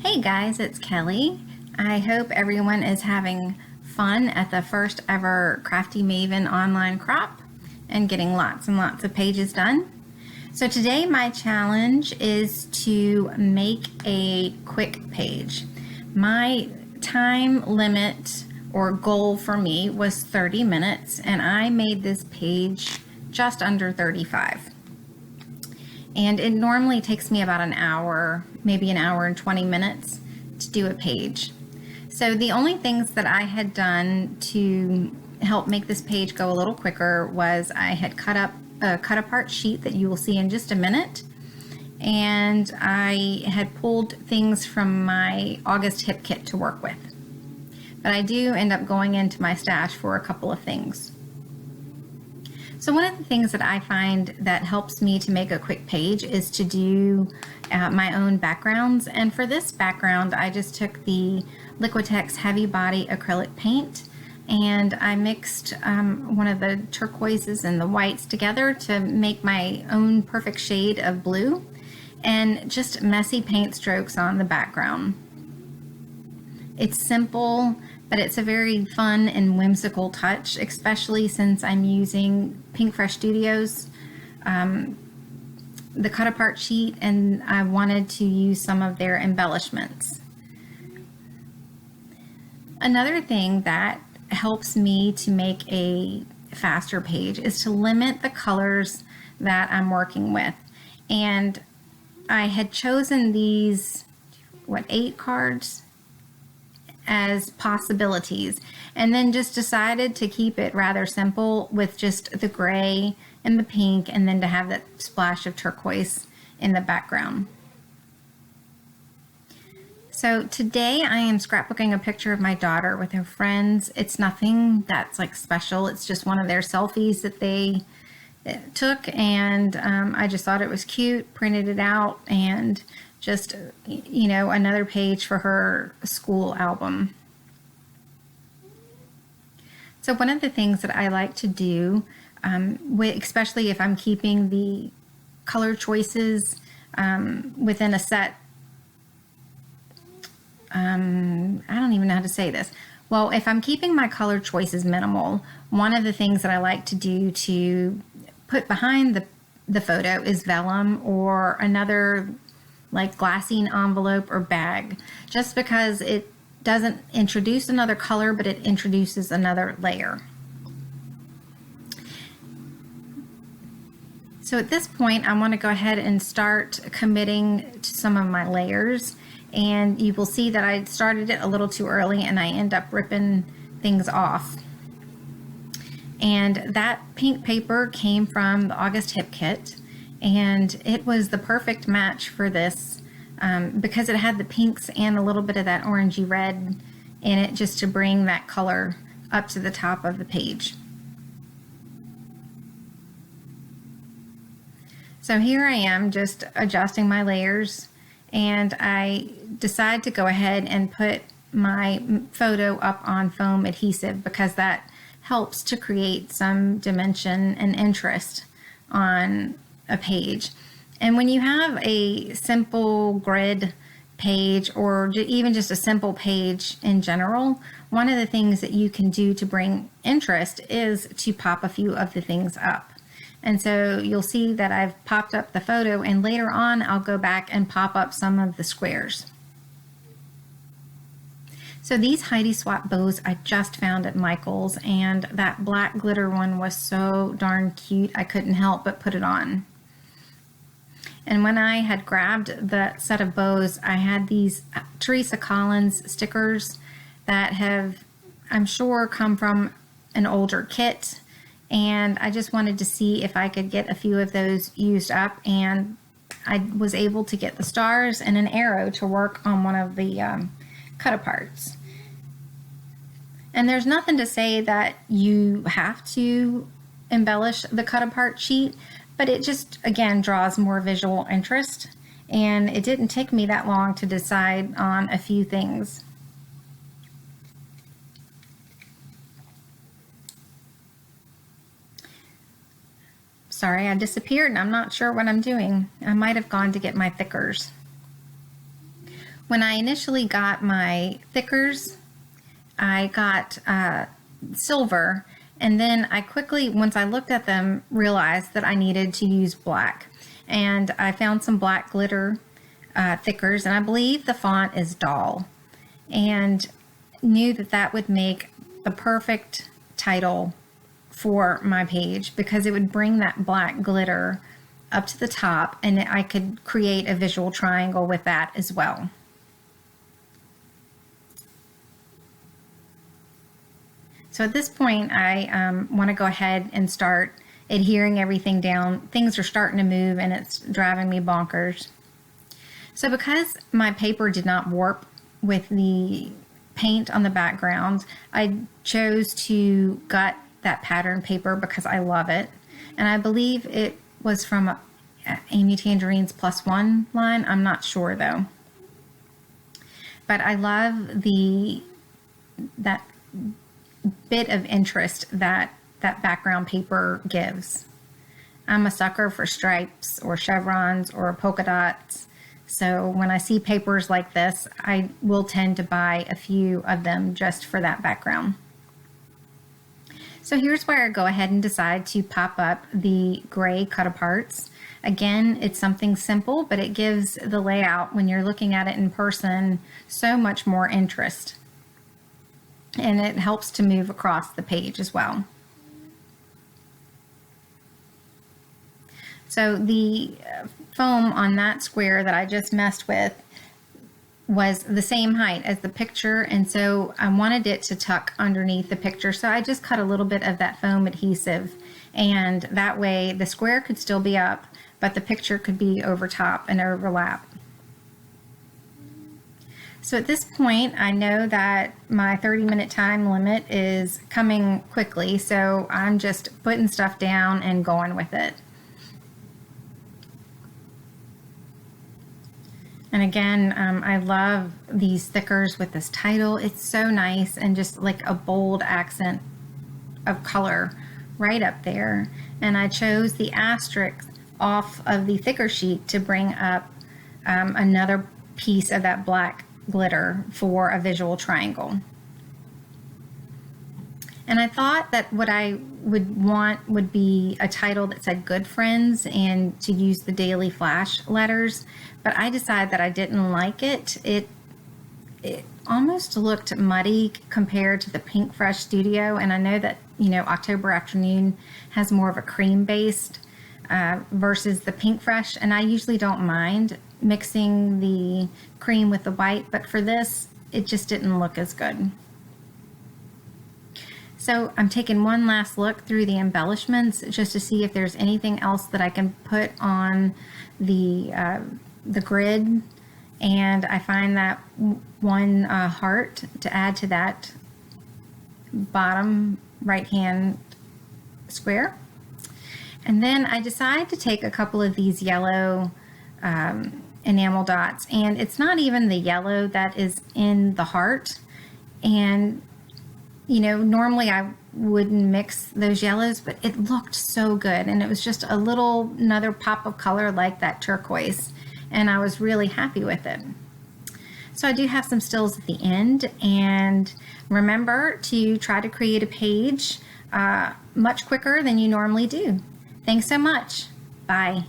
Hey guys, it's Kelly. I hope everyone is having fun at the first ever Crafty Maven online crop and getting lots and lots of pages done. So today my challenge is to make a quick page. My time limit or goal for me was 30 minutes and I made this page just under 35. And it normally takes me about an hour, maybe an hour and 20 minutes to do a page. So the only things that I had done to help make this page go a little quicker was I had cut up a cut apart sheet that you will see in just a minute. And I had pulled things from my August hip kit to work with. But I do end up going into my stash for a couple of things. So one of the things that I find that helps me to make a quick page is to do my own backgrounds. And for this background, I just took the Liquitex Heavy Body acrylic paint and I mixed one of the turquoises and the whites together to make my own perfect shade of blue and just messy paint strokes on the background. It's simple, but it's a very fun and whimsical touch, especially since I'm using Pink Fresh Studios, the cut apart sheet, and I wanted to use some of their embellishments. Another thing that helps me to make a faster page is to limit the colors that I'm working with. And I had chosen these, 8 cards as possibilities, and then just decided to keep it rather simple with just the gray and the pink, and then to have that splash of turquoise in the background. So today I am scrapbooking a picture of my daughter with her friends. It's nothing that's like special. It's just one of their selfies that they took, and I just thought it was cute, printed it out, and just, another page for her school album. So one of the things that I like to do, especially if I'm keeping the color choices within a set, I don't even know how to say this. Well, if I'm keeping my color choices minimal, one of the things that I like to do to put behind the photo is vellum or another like glassine envelope or bag, just because it doesn't introduce another color, but it introduces another layer. So at this point, I want to go ahead and start committing to some of my layers, and you will see that I started it a little too early and I end up ripping things off. And that pink paper came from the August hip kit, and it was the perfect match for this because it had the pinks and a little bit of that orangey red in it, just to bring that color up to the top of the page. So here I am just adjusting my layers, and I decide to go ahead and put my photo up on foam adhesive because that helps to create some dimension and interest on a page. And when you have a simple grid page, or even just a simple page in general, one of the things that you can do to bring interest is to pop a few of the things up. And so you'll see that I've popped up the photo, and later on I'll go back and pop up some of the squares. So these Heidi Swap bows I just found at Michael's, and that black glitter one was so darn cute I couldn't help but put it on. And when I had grabbed the set of bows, I had these Teresa Collins stickers that have, I'm sure, come from an older kit, and I just wanted to see if I could get a few of those used up, and I was able to get the stars and an arrow to work on one of the cut-aparts. And there's nothing to say that you have to embellish the cut-apart sheet, but it just, again, draws more visual interest, and it didn't take me that long to decide on a few things. Sorry, I disappeared and I'm not sure what I'm doing. I might have gone to get my thickers. When I initially got my thickers, I got silver, and then I quickly, once I looked at them, realized that I needed to use black. And I found some black glitter thickers, and I believe the font is Doll, and knew that that would make the perfect title for my page, because it would bring that black glitter up to the top, and I could create a visual triangle with that as well. So at this point, I want to go ahead and start adhering everything down. Things are starting to move and it's driving me bonkers. So because my paper did not warp with the paint on the background, I chose to gut that pattern paper because I love it. And I believe it was from Amy Tangerine's +1 line. I'm not sure though. But I love that bit of interest that background paper gives. I'm a sucker for stripes or chevrons or polka dots. So when I see papers like this, I will tend to buy a few of them just for that background. So here's where I go ahead and decide to pop up the gray cut-aparts. Again, it's something simple, but it gives the layout, when you're looking at it in person, so much more interest. And it helps to move across the page as well. So the foam on that square that I just messed with was the same height as the picture, and so I wanted it to tuck underneath the picture, so I just cut a little bit of that foam adhesive, and that way the square could still be up, but the picture could be over top and overlap. So at this point, I know that my 30-minute time limit is coming quickly, so I'm just putting stuff down and going with it. And again, I love these stickers with this title. It's so nice, and just like a bold accent of color right up there. And I chose the asterisk off of the thicker sheet to bring up another piece of that black glitter for a visual triangle. And I thought that what I would want would be a title that said Good Friends and to use the Daily Flash letters, but I decided that I didn't like it. It almost looked muddy compared to the Pink Fresh Studio, and I know that, you know, October Afternoon has more of a cream based versus the Pink Fresh, and I usually don't mind mixing the cream with the white, but for this, it just didn't look as good. So I'm taking one last look through the embellishments just to see if there's anything else that I can put on the grid, and I find that one heart to add to that bottom right hand square. And then I decide to take a couple of these yellow enamel dots, and it's not even the yellow that is in the heart, and you know, normally I wouldn't mix those yellows, but it looked so good, and it was just another pop of color like that turquoise, and I was really happy with it. So I do have some stills at the end, and remember to try to create a page much quicker than you normally do. Thanks so much. Bye.